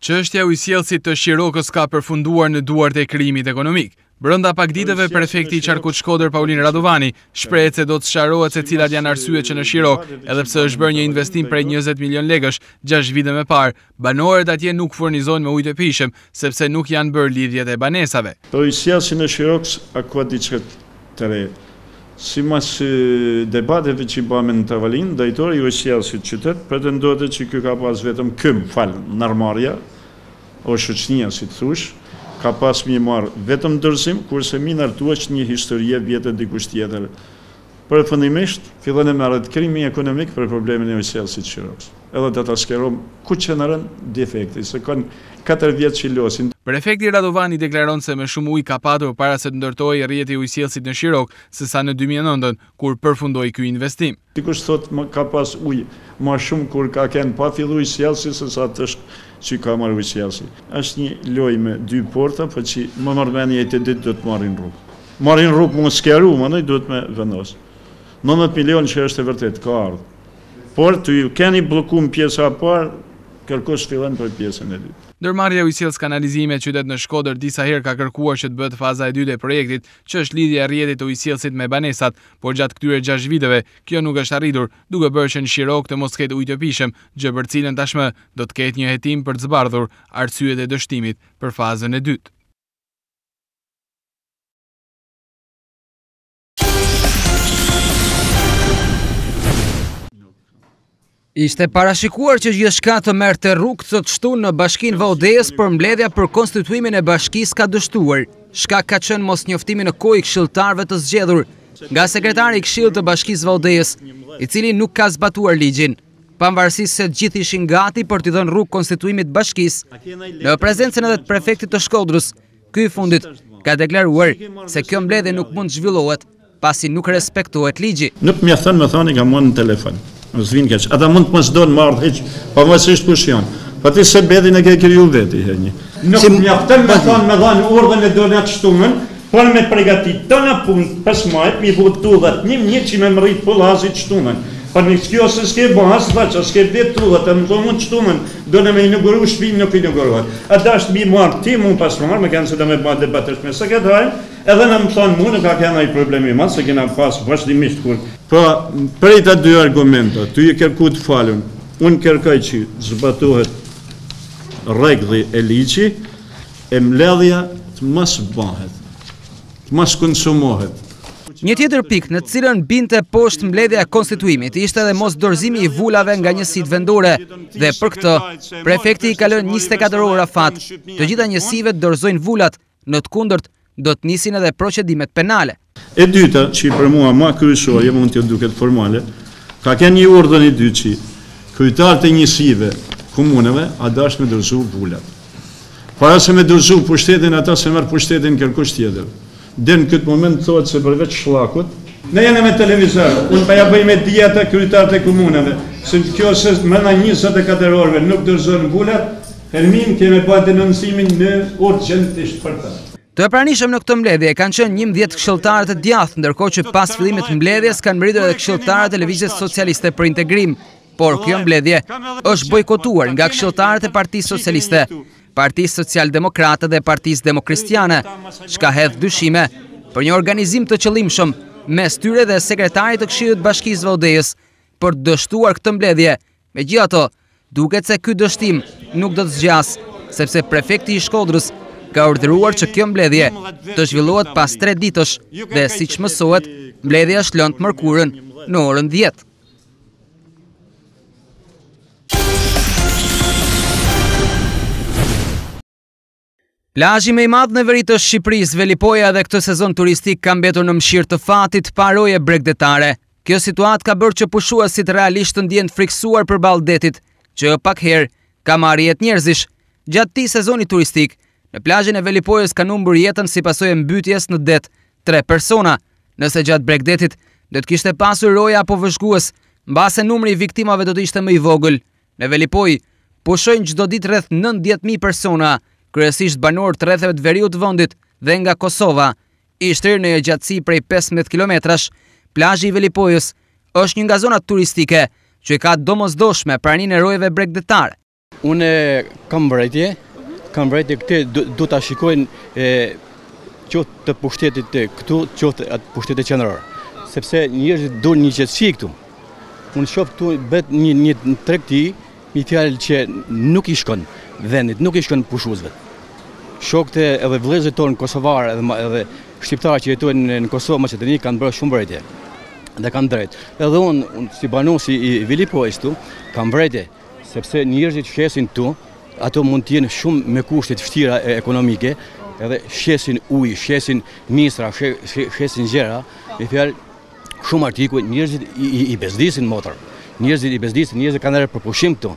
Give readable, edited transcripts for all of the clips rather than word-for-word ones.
Çështja e ujësjellësit të Shirokës ka përfunduar në duart e krijimit ekonomik. Brenda pak ditëve, prefekti i Qarkut Shkodër Paulin Radovani shprehet se do të sqarohet se cilat janë arsyet që në Shirokë, edhe pse është bërë një investim prej 20 milion lekësh 6 vite më parë, banorët atje nuk furnizojnë me ujë të pijshëm sepse nuk janë bërë lidhjet e banesave. Ujësjellësi në Shirokë ka diçka të re. Sipas debateve që bëmë në Tavalin, drejtori i ujësjellësit qytet pretendohet që ky ka pas vetëm Narmarja, o shoqënia si të thush, ka pas mi marrë vetëm dorëzim, kurse mi nartuaç një historie vjetër dikush tjetër. Përfundimisht, fillon e merret krimi ekonomik për problemin e ujësjellësit të Shirokës. Edhe do ta sqarojmë ku që në rën defekti, se kanë 4 vjet që losin. Prefekti Radovani deklaron se më shumë ujë ka patur para se të ndërtojë rrjeti i ujësjellësit në Shirokë, sesa në 2009 kur përfundoi ky investim. Dikush thotë ka pas ujë më shumë kur ka qenë pa filluar ujësjellësi sesa tash që ka marrë ujësjellësi. Është një lojë me 2 porta, por që më marrëmendje të ditë do të marrin rrugë. Marrin rrugë mos sqaru, më duhet me vendos. 90 milion që është e vërtet ka ardhur. Por të ju keni bllokuar pjesa e parë, kërkosh fillon për pjesën e dytë. Ndërmarrja e ujësjellës kanalizime qytet në Shkodër disa herë ka kërkuar që të bëhet faza e dytë e projektit, që është lidhja e rrjetit të ujësjellësit me banesat, por gjatë këtyre 6 viteve kjo nuk është arritur, duke bërë që në Shirokë të mos ketë ujë të pijshëm, gjë për cilën tashmë do të ketë një hetim për të zbardhur arsyet e dështimit për fazën e dytë. Ishte parashikuar që gjithçka të merrte rrugë sot shtunë në Bashkinë Vaudeës, por mbledhja për konstituimin e bashkisë ka dështuar. Shkak ka qenë mosnjoftimi në kohë i këshilltarëve të zgjedhur nga sekretari i Këshillit të Bashkisë Vaudeës, i cili nuk ka zbatuar ligjin, pavarësisht se të gjithë ishin gati për t'i dhënë rrugë konstituimit bashkisë. Në prezencën edhe të prefektit të Shkodrës, ky i fundit ka deklaruar se kjo mbledhje nuk mund të zhvillohet pasi nuk respektohet ligji. Nuk mjafton më thoni ka marrë në telefon. Ata mund të mos donë marrë heq, pavarësisht kush janë. Po ti se bedhin e ke kriju veti herë një. Nuk mjafton me thonë me dhanë urdhën e donat shtunën, por me përgatit tëna punë pas majt, mi votullat një që me mërit pullazit shtunën. Por në kjo se s'ke bahas, që s'ke vetë tullat, e më thonë mund shtunën, do në me inuguru shpinë, nuk inugurovat. Ata është mi marrë, ti mund pas marrë, me kanë se do me bëjt debatësh me sekretarën, edhe në më thonë mu nuk ka kena i problemi ma, se kena pas vazhdimisht kur. Po, prej të 2 argumenta, tu i kërku të falun, unë kërkaj që zbatohet rregulli e ligji, e mbledhja të mos bëhet, të mos konsumohet. Një tjetër pikë në cilën binte poshtë mbledhja e konstituimit ishte edhe mos dorëzimi i vulave nga njësitë vendore, dhe për këtë prefekti i ka lënë 24 orë afat të gjitha njësive të dorëzojnë vulat, në të kundërt do të nisin edhe procedimet penale. E dyta, që për mua ma kryesore, mund të duket formale, ka qenë një urdhën i dytë që kryetarët e njësive komuneve a dash me dorëzu vulat. Para se me dorëzu pushtetin ata se merr pushtetin kërkush tjetër. Dhe në këtë moment thotë se përveç shllakut, ne jemi me televizor, unë pa ja bëj me dieta kryetarët e komuneve, se kjo se mëna 24 orëve nuk dorëzojnë vulat, hermin kemi bërë denoncimin në urgjentisht për ta. Të e pranishëm në këtë mbledhje kanë qenë 11 këshilltarë të djathtë, ndërkohë që pas fillimit të mbledhjes kanë mbërritur edhe këshilltarët e Lëvizjes Socialiste për Integrim, por kjo mbledhje është bojkotuar nga këshilltarët e Partisë Socialiste, Partisë Social-Demokrate dhe Partisë Demokristiane, çka hedh dyshime për një organizim të qëllimshëm mes tyre dhe sekretarit të Këshillit të Bashkisë Vaudeës për të dështuar këtë mbledhje. Megjithatë, duket se ky dështim nuk do të zgjas, sepse prefekti i Shkodrës ka urdhëruar që kjo mbledhje të zhvillohet pas 3 ditësh dhe siç mësohet, mbledhja është lënë të mërkurën në orën 10. Plazhi më i madh në veri të Shqipërisë, Velipoja, dhe këtë sezon turistik ka mbetur në mëshirë të fatit pa roje bregdetare. Kjo situatë ka bërë që pushuesit realisht të ndjehen friksuar përballë detit, që pak herë ka marrë jetë njerëzish. Gjatë këtij sezoni turistik, në plazhin e Velipojës kanë humbur jetën si pasojë e mbytyes në det 3 persona. Nëse gjatë bregdetit do të kishte pasur roja apo vëzhgues, mbase numri i viktimave do të ishte më i vogël. Në Velipojë pushojnë çdo ditë rreth 90.000 persona, kryesisht banorë të rrethave të veriut të vendit dhe nga Kosova. I shtrirë në një gjatësi prej 15 kilometrash, plazhi i Velipojës është një nga zonat turistike që ka domosdoshme praninë e rojeve bregdetare. Unë kam mbërejtje këtë du ta shikojnë qoftë të pushtetit këtu, qoftë atë pushtetit qendror. Sepse njerëzit duan një qetësi këtu. Unë shoh këtu bet një tregti, një fjalë që nuk i shkon vendit, nuk i shkon pushuesve. Shokët edhe vëllezërit tonë kosovarë edhe shqiptarë që jetojnë në Kosovë, Maqedoni kanë bërë shumë mbërejtje. Dhe kanë drejt. Edhe unë si banuesi i Vilipojës këtu, kam mbërejtje, sepse njerëzit që shesin këtu, ato mund të jenë shumë me kushte të vështira ekonomike, edhe shesin ujë, shesin misra, shesin gjëra, me fjalë shumë artikuj, njerëzit i bezdisin motor. Njerëzit kanë rrë për pushim këtu.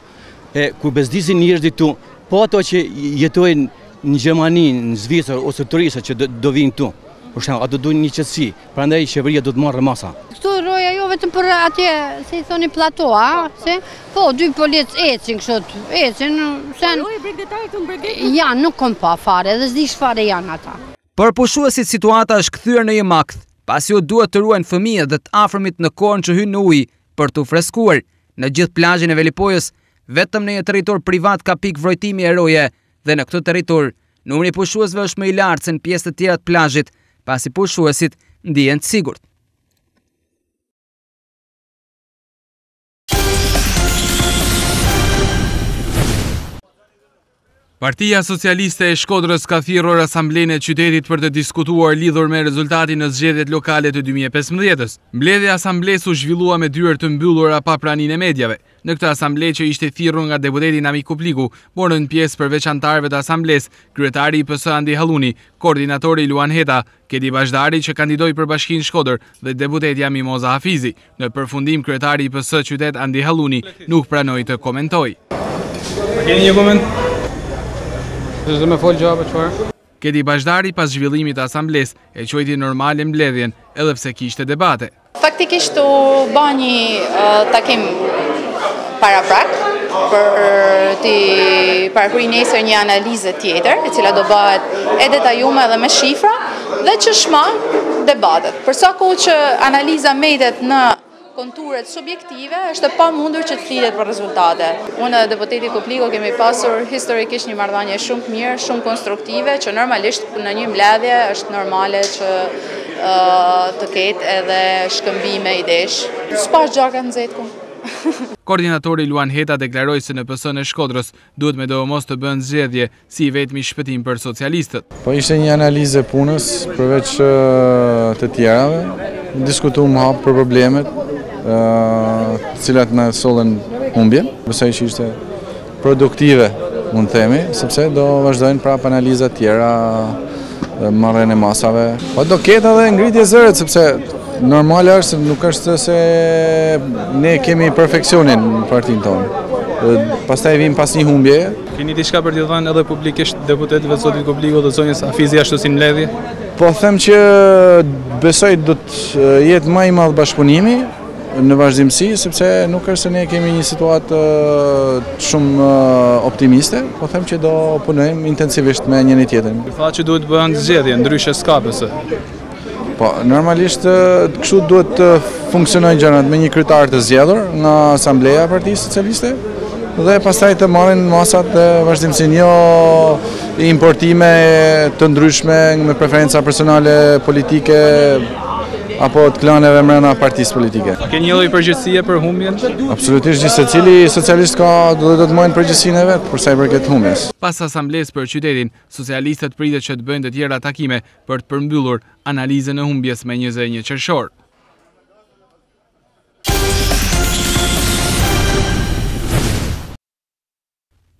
Kur bezdisin njerëzit këtu, po ato që jetojnë në Gjermani, në Zvicër ose turistët që do vinë këtu, për shembull, ato duhen një qetësi, prandaj qeveria do të marrë masa. Këtu roja jo vetëm për atje, si thoni plato, po dy policë ecin kështu, ecin, sen. Roja bregdetare këtu në Bregdet? Ja, nuk kom pa fare, dhe s'di çfarë janë ata. Për pushuesit situata është kthyer në jemakth, pasi u duhet të ruajnë fëmijët dhe të afërmit në kohën që hynë në ujë për të freskuar. Në gjithë plazhin e Velipojës, vetëm në një territor privat ka pikë vrojtimi e roje dhe në këtë territor numri i pushuesve është më i lartë se në pjesë të tjera të plazhit, pasi pushuesit ndihen të sigurt. Partia Socialiste e Shkodrës ka thirrur Asamblenë e Qytetit për të diskutuar lidhur me rezultatin në zgjedhjet lokale të 2015-s. Mbledhja e asamblesë u zhvillua me dyert të mbyllura pa praninë e medjave. Në këtë asamble që ishte thirrur nga deputeti Nami Kupliku, morën pjesë përveç anëtarëve të asamblesë, kryetari i PS Andi Halluni, koordinatori Luan Heta, Kedi Bashdari që kandidoi për Bashkinë Shkodër dhe deputetja Mimoza Hafizi. Në përfundim, kryetari i PS Qytet Andi Halluni nuk pranoi të komentojë. Keni një koment? Dhe me folë gjabë qëfar? Kedi Bashdari pas zhvillimit të asamblesë e quajti normale mbledhjen edhe pse kishte debate. Faktikisht u bë një takim paraprak për të parakryer nesër një analizë tjetër, e cila do bëhet e detajuar edhe me shifra dhe që shmang debatet. Për sa kohë që analiza mbetet në konturet subjektive, është pa mundur që të flitet për rezultate. Unë dhe deputeti Kupliku kemi pasur historikisht një marrëdhënie shumë të mirë, shumë konstruktive, që normalisht në një mbledhje është normale që të ketë edhe shkëmbime idesh. S'pash gjaka nxehtë. Koordinatori Luan Heta deklaroi se në PS-n e Shkodrës duhet me domos të bëhen zgjedhje si vetmi shpëtim për socialistët. Po ishte një analizë e punës përveç të tjerave, diskutuam hap për problemet, cilat na sollën humbjen, besoj që ishte produktive, mund themi, sepse do vazhdojnë prap analiza tjera, marrjen e masave. Po do ketë edhe ngritje zëret, sepse normale është, nuk është se ne kemi perfeksionin në partinë tonë. Pastaj vim pas një humbje. Keni diçka për t'i dhënë edhe publikisht deputetëve të zotit Kupliku dhe zonjës Hafizi ashtu si mbledhje? Po them që besoj do të jetë më i madh bashkëpunimi në vazhdimsi, sepse nuk është se ne kemi një situatë shumë optimiste, po them që do punojmë intensivisht me njëri tjetrin. Tha që duhet bëhen zgjedhje, ndryshe s'ka pëse. Po, normalisht kështu duhet të funksionojnë gjërat me një kryetar të zgjedhur nga Asambleja e Partisë Socialiste dhe pastaj të marrin masat e vazhdimsin, jo importime të ndryshme me preferenca personale politike apo të klaneve mbrana partisë politike. Keni një lloj përgjegjësie për humbjen? Absolutisht, secili socialist do të marrë përgjegjësinë e vet për sa i përket humbjes. Pas asamblesë për qytetin, socialistët pritet që të bëjnë të tjera takime për të përmbyllur analizën e humbjes me 21 qershor.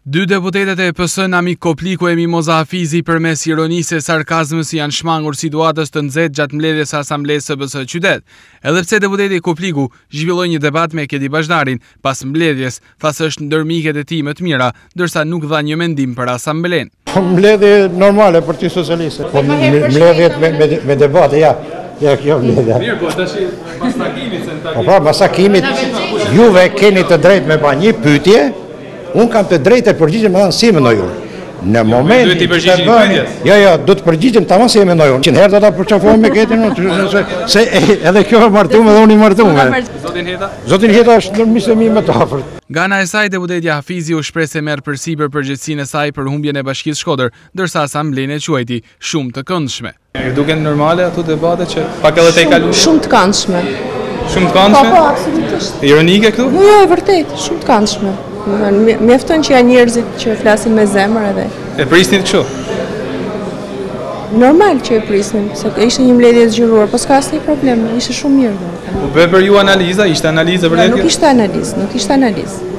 Dy deputetet e PS Nami Kupliku e Mimoza Hafizi përmes ironisë e sarkazmës janë shmangur situatës të nxehtë gjatë mbledhjes së asamblesë së PS Qytet. Edhe pse deputeti Kupliku zhvilloi një debat me Kedi Bashdarin pas mbledhjes, tha se është ndër miqet e tij më të mira, ndërsa nuk dha një mendim për asamblen. Mbledhje normale për Partisë Socialiste. Po mbledhjet me debate, ja. Ja, kjo mbledhja. Mirë, po tash pas takimit se Po pas takimit juve keni të drejtë me ba një pyetje. Unë kam të drejtë e përgjigjem me si më në ju. Në moment duhet i përgjigjen pyetjes. Jo, do të përgjigjem tamam se e mendoj unë. 100 herë do ta përçafojmë me ketën se edhe kjo e martuam edhe unë i martuam. Zotin Heta është ndërmjet e mi më të afërt. Nga ana e saj, deputetja Hafizi u shpreh se merr përsipër përgjegjësinë e saj për humbjen e Bashkisë Shkodër, ndërsa asamblenë e quajti shumë të këndshme. Duken normale ato debate që pak edhe te i kaluam. Shumë të këndshme. Shumë të këndshme? Po, absolutisht. Ironike këtu? Jo, e vërtet, shumë të këndshme. Mjafton që janë njerëzit që flasin me zemër edhe. E prisnin kështu? Normal që e prisnin, se ishte një mbledhje e zgjuruar, po s'ka asnjë problem, ishte shumë mirë. Po bëj për ju analiza, ishte analizë vërtet? Nuk ishte analizë.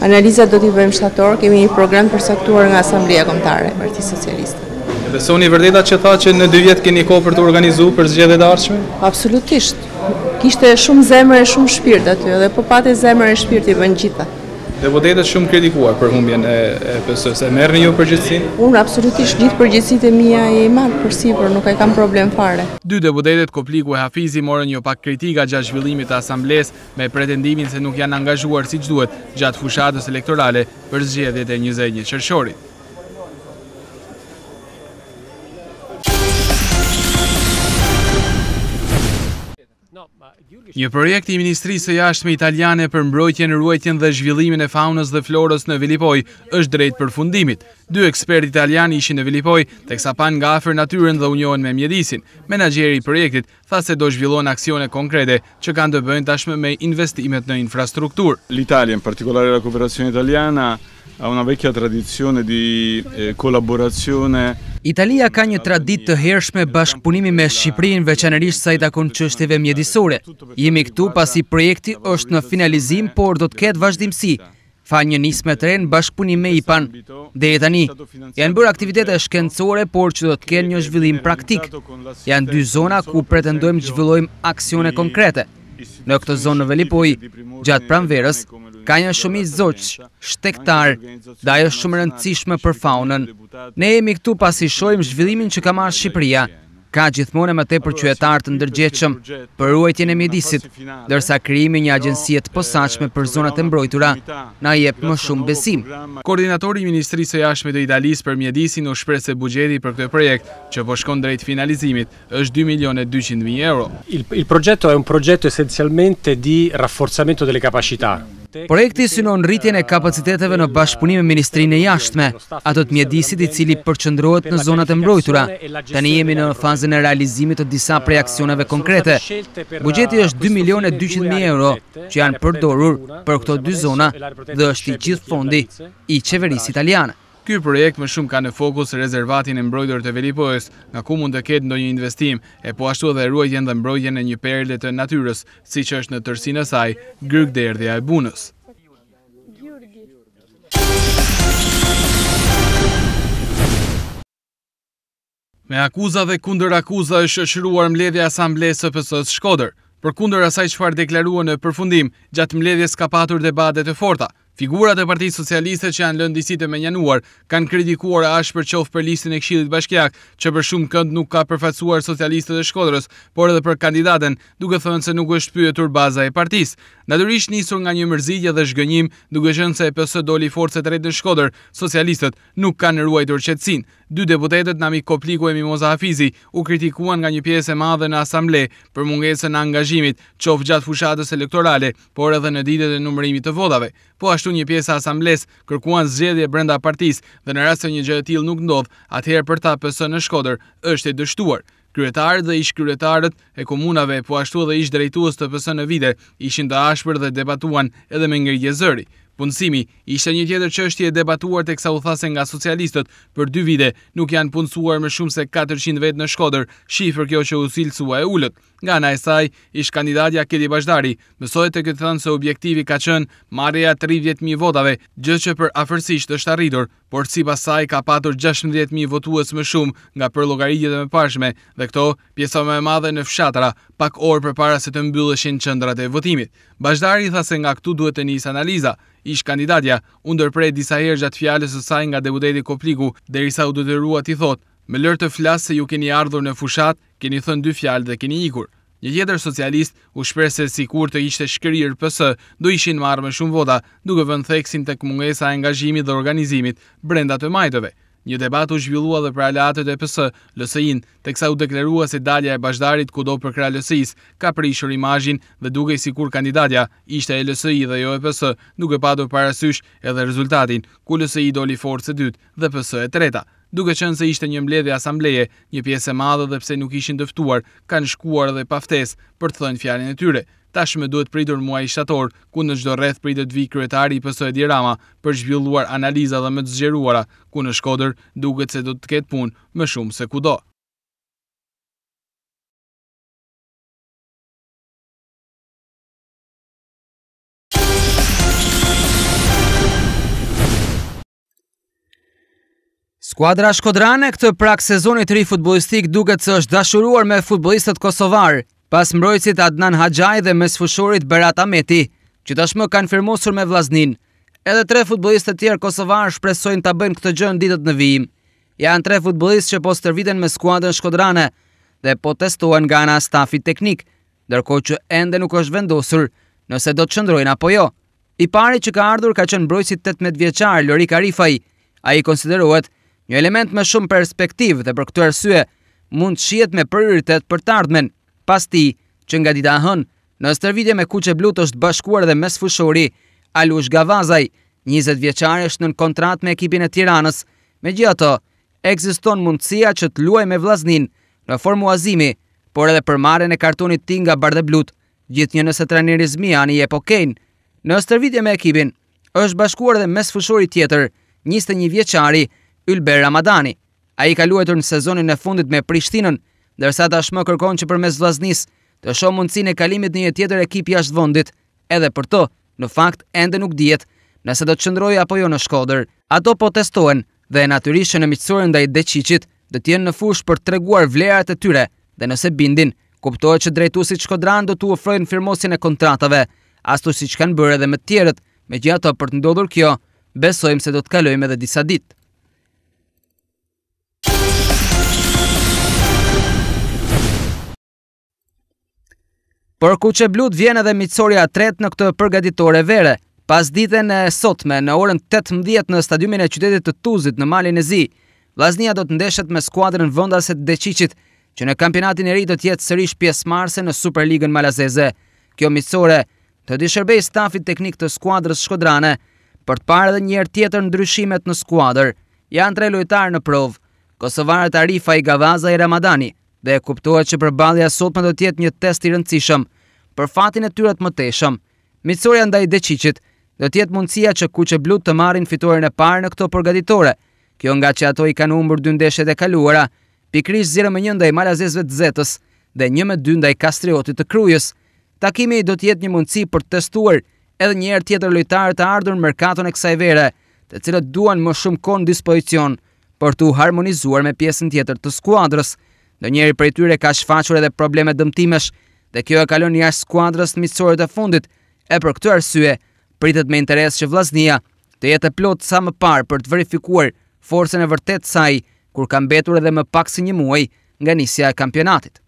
Analiza do t'i bëjmë shtator, kemi një program përcaktuar nga Asambleja Kombëtare e Partisë Socialiste. Besoni vërtet atë që tha që në 2 vjet keni kohë për të organizuar për zgjedhjet e ardhshme? Absolutisht. Kishte shumë zemër e shumë shpirt aty, dhe po patë zemër e shpirt i bën gjitha. Deputetët shumë kritikuar për humbjen e PS-së. E merrni ju përgjegjësinë? Unë absolutisht gjithë përgjegjësitë e mia i marr përsipër, nuk e kam problem fare. 2 deputetet Kopliku e Hafizi morën një pak kritika gjatë zhvillimit të asamblesë me pretendimin se nuk janë angazhuar siç duhet gjatë fushatës elektorale për zgjedhjet e 21 qershorit. Një projekt i Ministrisë së Jashtme italiane për mbrojtjen, ruajtjen dhe zhvillimin e faunës dhe florës në Vilipoj është drejt përfundimit. 2 ekspertë italianë ishin në Vilipoj, teksa pan nga afër natyrën dhe u njohën me mjedisin. Menaxheri i projektit tha se do zhvillon aksione konkrete që kanë të bëjnë tashmë me investimet në infrastrutturë. L'Italia, in particolare la cooperazione italiana, ha una vecchia tradizione di collaborazione. Italia ka një traditë të hershme bashkëpunimi me Shqipërinë, veçanërisht sa i takon çështjeve mjedisore. Jemi këtu pasi projekti është në finalizim, por do të ketë vazhdimsi. Fa një nismë të re në bashkëpunim me IPAN. Deri tani janë bërë aktivitete shkencore, por që do të kenë një zhvillim praktik. Janë 2 zona ku pretendojmë të zhvillojmë aksione konkrete. Në këtë zonë në Velipoj, gjatë pranverës, ka një shumicë zogjsh, shtektar, dhe ajo është shumë rëndësishme për faunën. Ne jemi këtu pasi shohim zhvillimin që ka marrë Shqipëria. Ka gjithmonë më tepër qytetar të ndërgjegjshëm për ruajtjen e mjedisit, ndërsa krijimi një agjencie të posaçme për zonat e mbrojtura na jep më shumë besim. Koordinatori i Ministrisë së Jashtme të Italisë për mjedisin u shpreh se buxheti për këtë projekt, që po shkon drejt finalizimit, është 2.200.000 euro. Il progetto è un progetto essenzialmente di rafforzamento delle capacità. Projekti synon rritjen e kapaciteteve në bashkëpunim me Ministrinë e Jashtme, ato të mjedisit i cili përqendrohet në zonat e mbrojtura. Tani jemi në fazën e realizimit të disa prej aksioneve konkrete. Buxheti është 2.200.000 euro që janë përdorur për këto 2 zona dhe është i gjithë fondi i qeverisë italiane. Ky projekt më shumë ka në fokus rezervatin e mbrojtur të Velipojës, nga ku mund të ketë ndonjë investim, e po ashtu edhe ruajtjen dhe mbrojtjen e një perle të natyrës, siç është në tërësinë e saj, Gërgderdhja e Bunës. Me akuza dhe kundër akuza është shoqëruar mbledhja e Asamblesë së PS-së Shkodër. Përkundër asaj çfarë deklaruan në përfundim, gjatë mbledhjes ka patur debate të forta. Figurat e Partisë Socialiste që janë lënë disi të menjanuar kanë kritikuar ashpër qoftë për listën e Këshillit Bashkiak, që për shumë kënd nuk ka përfaqësuar socialistët e Shkodrës, por edhe për kandidaten, duke thënë se nuk është pyetur baza e partisë. Natyrisht nisur nga një mërzitje dhe zhgënjim, duke qenë se PS doli forcë të re në Shkodër, socialistët nuk kanë ruajtur qetësinë. 2 deputetët Nami Kopliku e Mimoza Hafizi u kritikuan nga një pjesë e madhe në asamble për mungesën e angazhimit, qoftë gjatë fushatës elektorale, por edhe në ditët e numërimit të votave. Po ashtu një pjesë e asamblesë kërkuan zgjedhje brenda partisë dhe në rast se një gjë e tillë nuk ndodh, atëherë për ta PS në Shkodër është e dështuar. Kryetarët dhe ish-kryetarët e komunave, po ashtu edhe ish-drejtues të PS në vite, ishin të ashpër dhe debatuan edhe me ngrirje zëri. Punësimi ishte një tjetër çështje e debatuar, teksa u tha se nga socialistët për 2 vite nuk janë punësuar më shumë se 400 vetë në Shkodër, shifër kjo që u cilësua e ulët. Nga ana e saj, ish kandidatja Kedi Bashdari mësoi të këtë thënë se objektivi ka qenë marrja 30.000 votave, gjë që për afërsisht është arritur, por sipas saj ka patur 16.000 votues më shumë nga për llogaritjet e mëparshme, dhe këto pjesa më e madhe në fshatra, pak orë përpara se të mbylleshin qendrat e votimit. Bashdari tha se nga këtu duhet të nisë analiza. Ish kandidatja u ndërprej disa herë gjatë fjalës së saj nga deputeti Kopliku, derisa u detyrua t'i thotë: "Me lër të flas se ju keni ardhur në fushat, keni thënë 2 fjalë dhe keni ikur." Një tjetër socialist u shpreh se sikur të ishte shkërir PS, do ishin marrë më shumë vota, duke vënë theksin tek mungesa e angazhimit dhe organizimit brenda të majtëve. Një debat u zhvillua dhe për aleatët e PS, LSI-n, teksa u deklarua se dalja e Bashdarit kudo për krah LSI-s ka prishur imazhin dhe dukej sikur kandidatja ishte e LSI dhe jo e PS, duke patur parasysh edhe rezultatin, ku LSI doli forcë e dytë dhe PS e treta. Duke qenë se ishte një mbledhje asambleje, një pjesë e madhe dhe pse nuk ishin të ftuar, kanë shkuar edhe pa ftesë për të thënë fjalën e tyre. Tashmë duhet pritur muaj shtator, ku në çdo rreth pritet vi kryetari i PS Edi Rama për zhvilluar analiza dhe më të zgjeruara, ku në Shkodër duket se do të ketë punë më shumë se kudo. Skuadra shkodrane këtë prak sezonit të ri futbollistik duket se është dashuruar me futbollistët kosovar, pas mbrojtësit Adnan Haxhaj dhe mesfushorit Berat Ahmeti, që tashmë kanë firmosur me vllaznin. Edhe 3 futbollistë të tjerë kosovar shpresojnë ta bëjnë këtë gjë në ditët në vijim. Janë 3 futbollistë që po stërviten me skuadrën shkodrane dhe po testohen nga ana stafi teknik, ndërkohë që ende nuk është vendosur nëse do të qëndrojnë apo jo. I pari që ka ardhur ka qenë mbrojtësi 18 vjeçar Lorik Arifaj. Ai konsiderohet një element me shumë perspektivë dhe për këtë arsye mund të shihet me prioritet për të ardhmen. Pas tij, që nga dita e hënë, në stërvitje me kuqe blut është bashkuar dhe mesfushori Alush Gavazaj, 20 vjeçar është në kontratë me ekipin e Tiranës. Megjithatë, ekziston mundësia që të luajë me vllaznin në formë muazimi, por edhe për marrjen e kartonit të tij nga Bardhe Blut, gjithnjë nëse trajneri Zmiani jep okejn. Në stërvitje me ekipin është bashkuar edhe mesfushori tjetër, 21 vjeçari Ylber Ramadani. Ai ka luajtur në sezonin e fundit me Prishtinën, ndërsa tashmë kërkon që përmes vllaznisë të shohë mundësinë e kalimit në një tjetër ekip jashtë vendit. Edhe për to, në fakt ende nuk dihet nëse do të qëndrojë apo jo në Shkodër. Ato po testohen dhe natyrisht që në miqësorën ndaj Deçiçit do të jenë në fushë për të treguar vlerat e tyre dhe nëse bindin, kuptohet që drejtuesit shkodran do t'u ofrojnë firmosjen e kontratave, ashtu siç kanë bërë edhe me të tjerët. Megjithatë, për të ndodhur kjo, besojmë se do të kalojmë edhe disa ditë. Por kuqe blut vjen edhe miqësorja e tretë në këtë përgatitore vere. Pas ditën e sotme në orën 18 në stadiumin e qytetit të Tuzit në malin e Zi, vllaznia do të ndeshet me skuadrën vendase të Deçiçit, që në kampionatin e ri do të jetë sërish pjesëmarrëse në Superligën malazeze. Kjo miqësore do t'i shërbejë stafit teknik të skuadrës shkodrane për të parë edhe një herë tjetër ndryshimet në skuadër. Janë 3 lojtarë në provë, kosovarët Arifaj, Gavazaj e Ramadani, dhe kuptohet që përballja sotme do të jetë një test i rëndësishëm për fatin e tyre të mëtejshëm. Miqësoria ndaj Deçiçit do të jetë mundësia që kuqe blut të marrin fitoren e parë në këto përgatitore. Kjo nga që ato i kanë humbur 2 ndeshjet e kaluara, pikërisht 0-1 ndaj malazezëve të Zetës dhe 1-2 ndaj Kastriotit të Krujës. Takimi do të jetë një mundësi për të testuar edhe një herë tjetër lojtarët e ardhur në merkaton e kësaj vere, të cilët duan më shumë kohë në dispozicion për të harmonizuar me pjesën tjetër të skuadrës. Ndonjëri prej tyre ka shfaqur edhe probleme dëmtimesh dhe kjo e kalon jashtë skuadrës miqësore të fundit. E për këtë arsye, pritet me interes që vllaznia të jetë e plot sa më parë për të verifikuar forcën e vërtetë saj, kur ka mbetur edhe më pak se një muaj nga nisja e kampionatit.